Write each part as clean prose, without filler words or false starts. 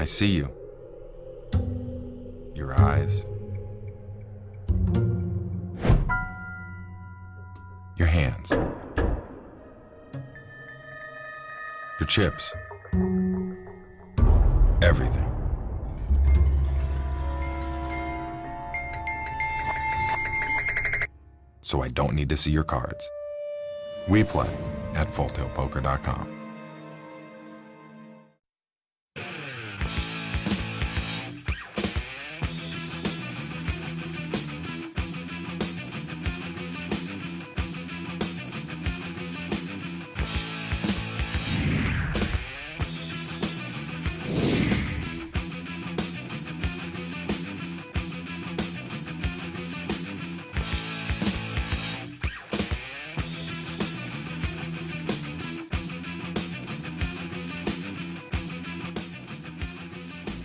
see you. Your eyes. Your hands. Your chips. Everything. So I don't need to see your cards. We play at fulltailpoker.com.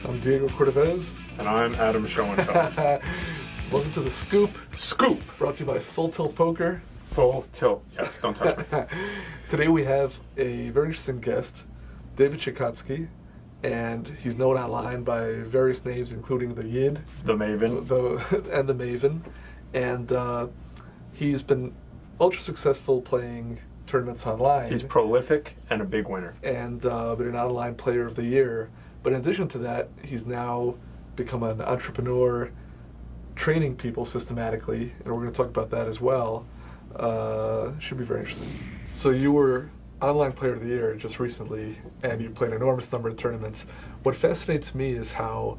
I'm Diego Cordovez. And I'm Adam Schoenfeld. Welcome to The Scoop. Scoop! Brought to you by Full Tilt Poker. Full tilt. Yes, don't touch me. Today we have a very interesting guest, David Chicotsky, and he's known online by various names, including the Yid, The Maven. and the Maven, and he's been ultra successful playing tournaments online. He's prolific and a big winner. And been an online player of the year. But in addition to that, he's now become an entrepreneur, training people systematically, and we're going to talk about that as well. Should be very interesting. So you were online player of the year just recently, and you played an enormous number of tournaments. What fascinates me is how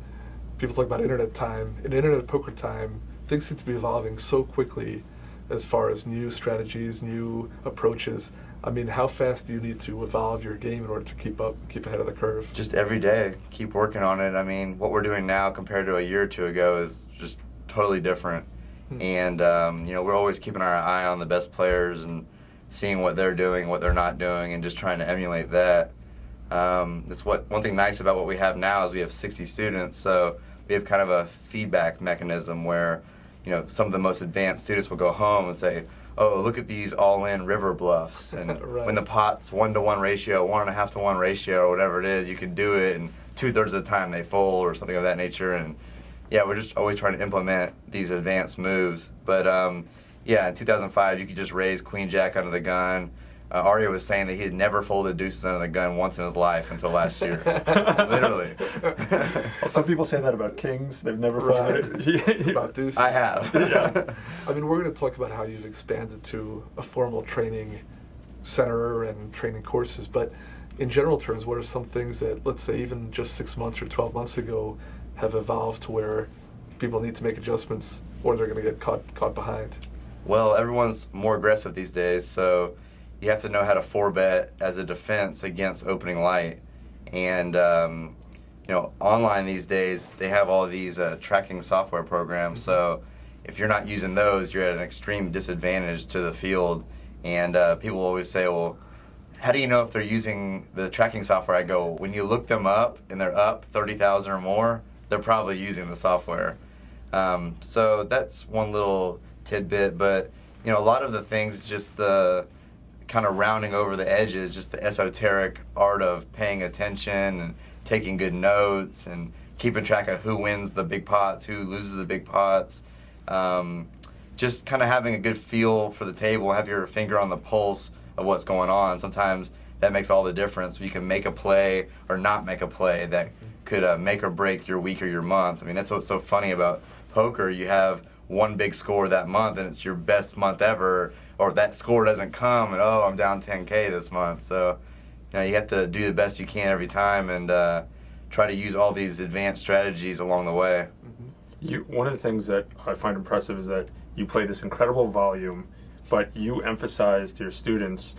people talk about internet time. In internet poker time, things seem to be evolving so quickly as far as new strategies, new approaches. I mean, how fast do you need to evolve your game in order to keep ahead of the curve? Just every day, keep working on it. I mean, what we're doing now compared to a year or two ago is just totally different. And, you know, we're always keeping our eye on the best players and seeing what they're doing, what they're not doing, and just trying to emulate that. One thing nice about what we have now is we have 60 students, so we have kind of a feedback mechanism where, you know, some of the most advanced students will go home and say, oh, look at these all-in river bluffs, and right. When the pot's 1-to-1 ratio, 1.5-to-1 ratio, or whatever it is, you can do it, and 2/3 of the time they fold or something of that nature. And yeah, we're just always trying to implement these advanced moves. But yeah, in 2005, you could just raise Queen Jack under the gun. Arya was saying that he had never folded deuces under the gun once in his life until last year. Literally. Some people say that about kings. They've never folded. About deuces. I have. Yeah. I mean, we're going to talk about how you've expanded to a formal training center and training courses, but in general terms, what are some things that, let's say, even just 6 months or 12 months ago, have evolved to where people need to make adjustments or they're going to get caught behind? Well, everyone's more aggressive these days, so you have to know how to 4-bet as a defense against opening light. And you know, online these days, they have all these tracking software programs, so if you're not using those, you're at an extreme disadvantage to the field. And people always say, well, how do you know if they're using the tracking software? I go, when you look them up and they're up 30,000 or more, they're probably using the software. So that's one little tidbit, but you know, a lot of the things, just the kind of rounding over the edges, just the esoteric art of paying attention and taking good notes and keeping track of who wins the big pots, who loses the big pots. Just kind of having a good feel for the table, have your finger on the pulse of what's going on. Sometimes that makes all the difference. You can make a play or not make a play that could make or break your week or your month. I mean, that's what's so funny about poker. You have one big score that month and it's your best month ever, or that score doesn't come and, oh, I'm down 10K this month. So, you know, you have to do the best you can every time and try to use all these advanced strategies along the way. One of the things that I find impressive is that you play this incredible volume, but you emphasize to your students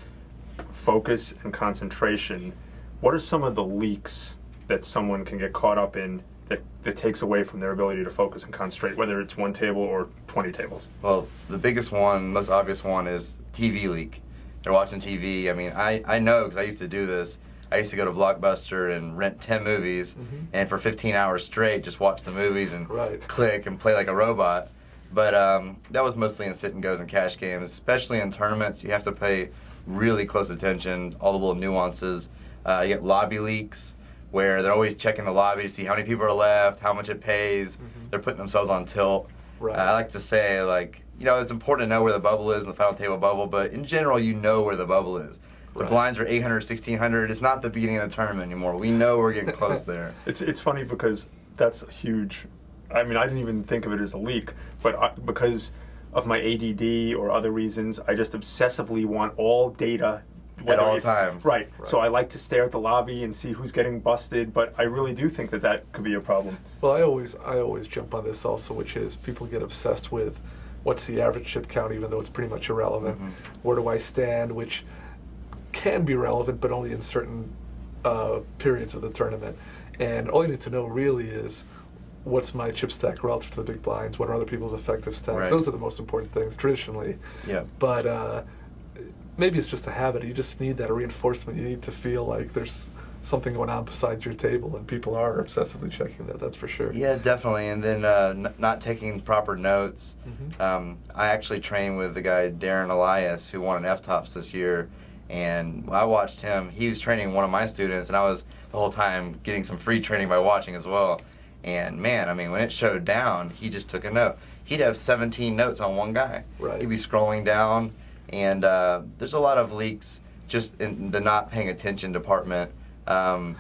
focus and concentration. What are some of the leaks that someone can get caught up in that takes away from their ability to focus and concentrate, whether it's one table or 20 tables? Well, the biggest one, most obvious one, is TV leak. They're watching TV. I mean, I know because I used to do this. I used to go to Blockbuster and rent 10 movies, and for 15 hours straight, just watch the movies and click and play like a robot. But that was mostly in sit-and-goes and cash games. Especially in tournaments, you have to pay really close attention, all the little nuances. You get lobby leaks, where they're always checking the lobby to see how many people are left, how much it pays. They're putting themselves on tilt. Right. I like to say, like, you know, it's important to know where the bubble is in the final table bubble, but in general, you know where the bubble is. The Right. blinds are 800, 1600. It's not the beginning of the tournament anymore. We know we're getting close there. It's funny because that's huge. I mean, I didn't even think of it as a leak, but because of my ADD or other reasons, I just obsessively want all data At all times. Right. So I like to stare at the lobby and see who's getting busted, but I really do think that that could be a problem. Well, I always jump on this also, which is people get obsessed with what's the average chip count, even though it's pretty much irrelevant. Where do I stand, which can be relevant, but only in certain periods of the tournament. And all you need to know really is what's my chip stack relative to the big blinds, what are other people's effective stacks. Right. Those are the most important things traditionally. Yeah. But maybe it's just a habit. You just need that reinforcement. You need to feel like there's something going on beside your table, and people are obsessively checking that. That's for sure. Yeah, definitely. And then not taking proper notes. I actually trained with the guy Darren Elias, who won an F-Tops this year, and I watched him. He was training one of my students, and I was the whole time getting some free training by watching as well. And man, I mean, when it showed down, he just took a note. He'd have 17 notes on one guy. Right. He'd be scrolling down, and there's a lot of leaks just in the not paying attention department. So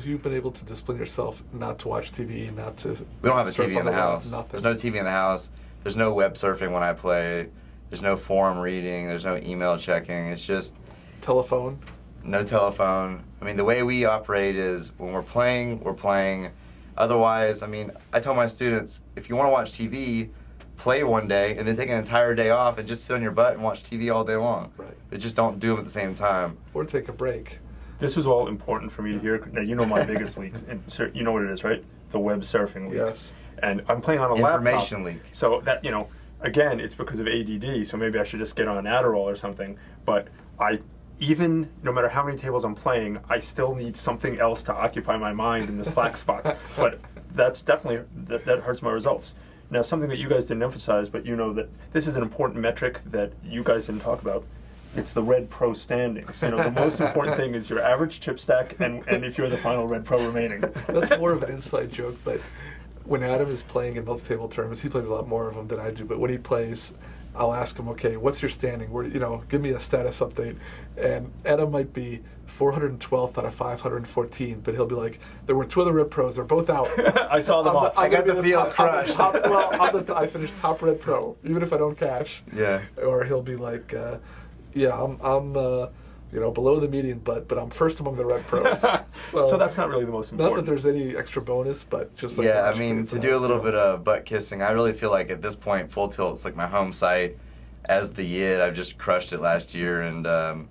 you've been able to discipline yourself not to watch TV, not to. We don't have a surf TV in on the web, house. Nothing. There's no TV in the house. There's no web surfing when I play. There's no forum reading. There's no email checking. It's just Telephone. no telephone. I mean, the way we operate is when we're playing, we're playing. Otherwise, I mean, I tell my students, if you want to watch TV, play one day and then take an entire day off and just sit on your butt and watch TV all day long. Right. But just don't do them at the same time. Or take a break. This was all important for me to hear. Now, you know my biggest leak. And you know what it is, right? The web surfing leak. Yes. And I'm playing on a Information laptop. leak. So that, you know, again, it's because of ADD, so maybe I should just get on Adderall or something. But even no matter how many tables I'm playing, I still need something else to occupy my mind in the slack spots. But that's definitely, that hurts my results. Now, something that you guys didn't emphasize, but you know that this is an important metric that you guys didn't talk about. It's the Red Pro standings. You know, the most important thing is your average chip stack and if you're the final Red Pro remaining. That's more of an inside joke, but when Adam is playing in multi-table tournaments, he plays a lot more of them than I do, but when he plays, I'll ask him, okay, what's your standing? Where, you know, give me a status update. And Adam might be 412th out of 514, but he'll be like, there were 2 other Red Pros, they're both out. I saw them off. I got the field crushed. I finished top Red Pro, even if I don't cash. Yeah. Or he'll be like, yeah, I'm you know, below the median, but I'm first among the Red Pros. So that's not really the most important. Not that there's any extra bonus, but just like Yeah, I mean, to do a little bit of butt kissing, I really feel like at this point, Full Tilt's like my home site. As the Yid, I've just crushed it last year, and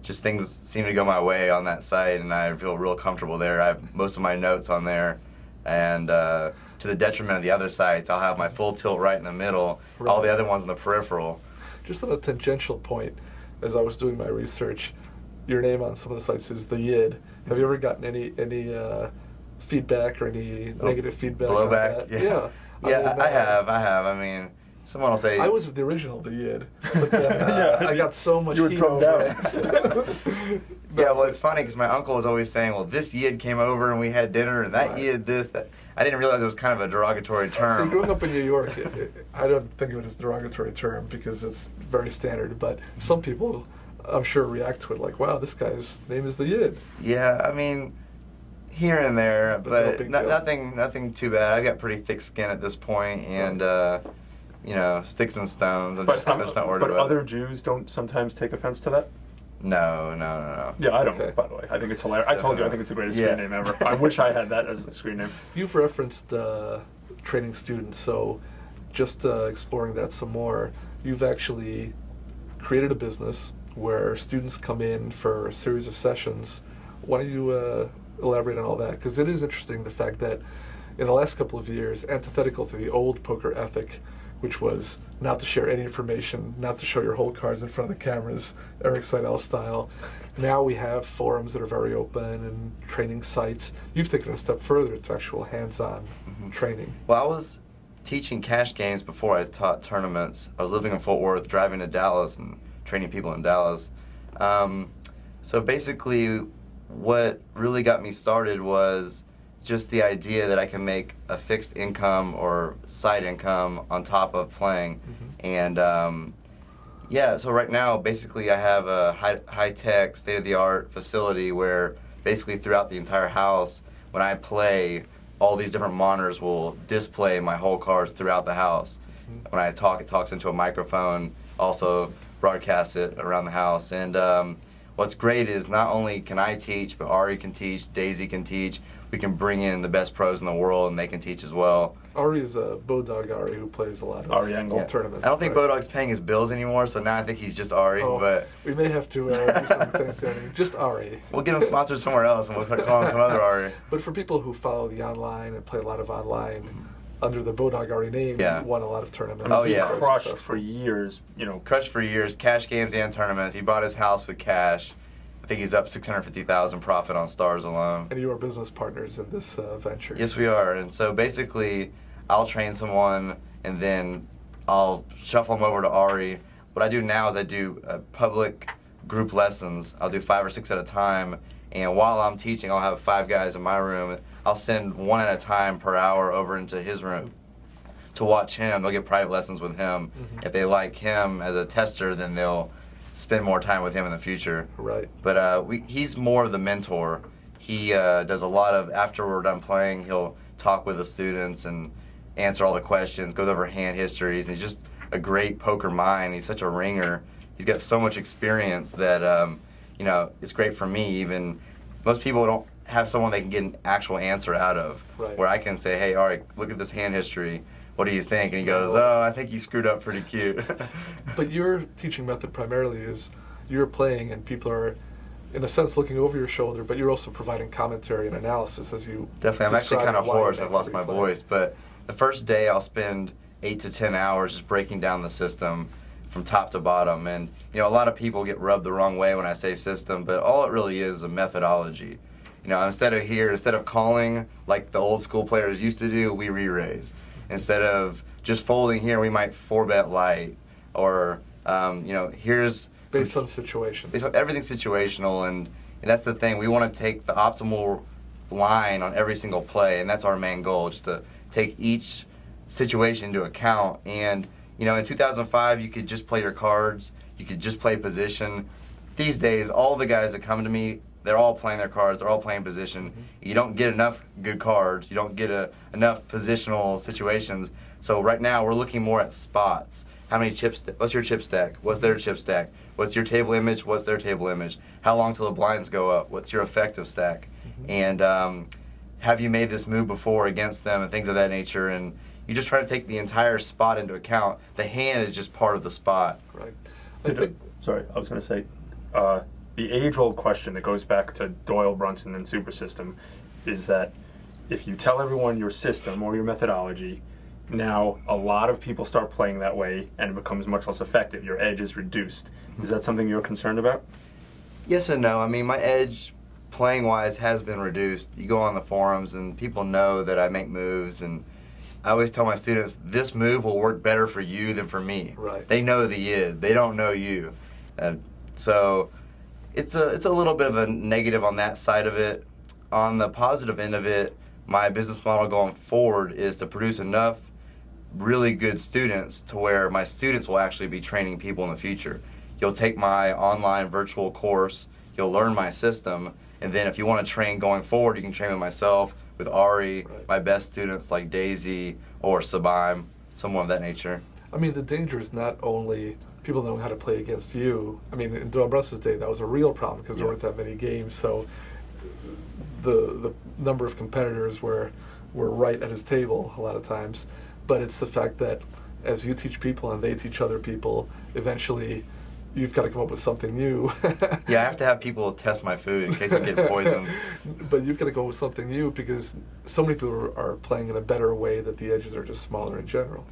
just things seem to go my way on that site, and I feel real comfortable there. I have most of my notes on there, and to the detriment of the other sites, I'll have my Full Tilt right in the middle, all the other ones in the peripheral. Just on a tangential point, as I was doing my research, your name on some of the sites is the Yid. Have you ever gotten any feedback or any negative feedback? Blowback? On that? Yeah. Yeah, I have. I mean, someone will say... I was the original the Yid, but then I got so much You were heat drummed over out. it. Yeah, well, it's funny because my uncle was always saying, well, this Yid came over and we had dinner, and that Yid this, that. I didn't realize it was kind of a derogatory term. See, growing up in New York, I don't think of it as a derogatory term because it's very standard, but some people, I'm sure, react to it like, wow, this guy's name is the Yid. Yeah, I mean, here and there, but no nothing too bad. I got pretty thick skin at this point, and you know, sticks and stones. I'm just not worried about But it. other Jews don't sometimes take offense to that? No. Yeah, I don't, Okay. by the way. I think it's hilarious. I told you I think it's the greatest Yeah. screen name ever. I wish I had that as a screen name. You've referenced training students, so just exploring that some more, you've actually created a business where students come in for a series of sessions. Why don't you elaborate on all that? Because it is interesting, the fact that in the last couple of years, antithetical to the old poker ethic, which was not to share any information, not to show your whole cards in front of the cameras, Eric Seidel style. Now we have forums that are very open and training sites. You've taken a step further to actual hands-on training. Well, I was teaching cash games before I taught tournaments. I was living in Fort Worth, driving to Dallas and training people in Dallas. So basically, what really got me started was just the idea that I can make a fixed income or side income on top of playing. And yeah, so right now basically I have a high-tech, state-of-the-art facility where basically throughout the entire house, when I play, all these different monitors will display my whole cards throughout the house. When I talk, it talks into a microphone, also broadcasts it around the house. And what's great is not only can I teach, but Ari can teach, Daisy can teach. We can bring in the best pros in the world and they can teach as well. Ari is a Bodog Ari who plays a lot of tournaments. I don't think Bodog's paying his bills anymore, so now I think he's just Ari. But we may have to do something. Just Ari. We'll get him sponsored somewhere else, and we'll start calling him some other Ari. But for people who follow the online and play a lot of online under the Bodog Ari name, he won a lot of tournaments. He crushed for years. Crushed for years, cash games and tournaments. He bought his house with cash. I think he's up $650,000 profit on stars alone. And you are business partners in this venture. Yes, we are. And so basically, I'll train someone, and then I'll shuffle them over to Ari. What I do now is I do public group lessons. I'll do 5 or 6 at a time. And while I'm teaching, I'll have 5 guys in my room. I'll send 1 at a time per hour over into his room to watch him. They'll get private lessons with him. If they like him as a tester, then they'll spend more time with him in the future. Right. But he's more of the mentor. He does a lot of, after we're done playing, he'll talk with the students and answer all the questions, goes over hand histories. And he's just a great poker mind. He's such a ringer. He's got so much experience that, it's great for me. Even most people don't have someone they can get an actual answer out of, where I can say, hey, Ari, look at this hand history. What do you think? And he goes, oh, I think you screwed up pretty cute. But your teaching method primarily is you're playing and people are, in a sense, looking over your shoulder, but you're also providing commentary and analysis as you Definitely. I'm actually kind of hoarse. I've lost my voice. But the first day I'll spend 8 to 10 hours just breaking down the system from top to bottom. And, a lot of people get rubbed the wrong way when I say system, but all it really is a methodology. Instead of calling like the old school players used to do, we re-raise. Instead of just folding here, we might 4-bet light, or here's based on situations. Everything's situational, and that's the thing. We want to take the optimal line on every single play, and that's our main goal, just to take each situation into account. And in 2005, you could just play your cards, you could just play position. These days, all the guys that come to me, they're all playing their cards, they're all playing position. You don't get enough good cards, you don't get enough positional situations. So right now we're looking more at spots. How many chips, what's your chip stack? What's their chip stack? What's your table image? What's their table image? How long till the blinds go up? What's your effective stack? And have you made this move before against them and things of that nature? And you just try to take the entire spot into account. The hand is just part of the spot. Right. Sorry, I was going to say, the age-old question that goes back to Doyle, Brunson, and Super System is that if you tell everyone your system or your methodology, now a lot of people start playing that way and it becomes much less effective. Your edge is reduced. Is that something you're concerned about? Yes and no. I mean, my edge playing-wise has been reduced. You go on the forums and people know that I make moves, and I always tell my students, this move will work better for you than for me. Right. They know the id. They don't know you. So it's a little bit of a negative on that side of it. On the positive end of it, my business model going forward is to produce enough really good students to where my students will actually be training people in the future. You'll take my online virtual course, you'll learn my system, and then if you want to train going forward, you can train with myself, with Ari, my best students like Daisy or Sabaim, someone of that nature. I mean, the danger is not only people knowing how to play against you. I mean, in Doyle Brunson's day, that was a real problem because there weren't that many games, so the number of competitors were right at his table a lot of times. But it's the fact that as you teach people and they teach other people, eventually you've got to come up with something new. Yeah, I have to have people test my food in case I'm getting poisoned. But you've got to go with something new because so many people are playing in a better way that the edges are just smaller in general.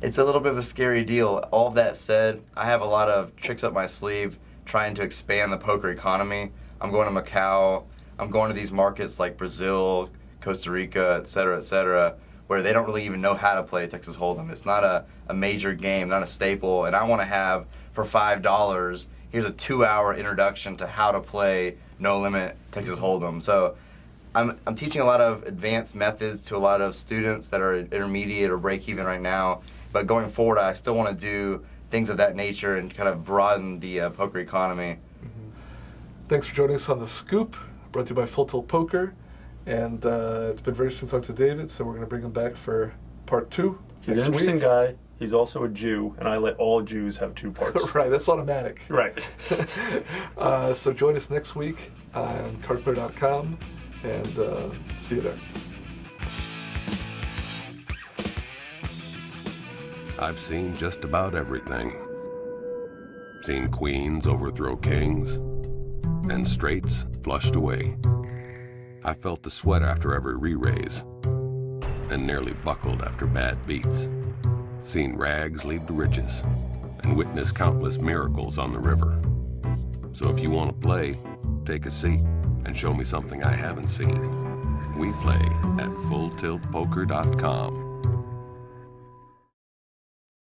It's a little bit of a scary deal. All that said, I have a lot of tricks up my sleeve trying to expand the poker economy. I'm going to Macau. I'm going to these markets like Brazil, Costa Rica, et cetera, where they don't really even know how to play Texas Hold'em. It's not a major game, not a staple, and I want to have, for $5, here's a 2-hour introduction to how to play no limit Texas Hold'em. So I'm teaching a lot of advanced methods to a lot of students that are intermediate or break even right now. But going forward, I still want to do things of that nature and kind of broaden the poker economy. Thanks for joining us on The Scoop, brought to you by Full Tilt Poker. And it's been very interesting talking to David, so we're going to bring him back for part 2. He's an interesting guy. He's also a Jew, and I let all Jews have 2 parts. Right, that's automatic. Right. So join us next week on cardplayer.com, and see you there. I've seen just about everything. Seen queens overthrow kings, and straights flushed away. I felt the sweat after every re-raise, and nearly buckled after bad beats. Seen rags lead to riches, and witnessed countless miracles on the river. So if you want to play, take a seat and show me something I haven't seen. We play at fulltiltpoker.com.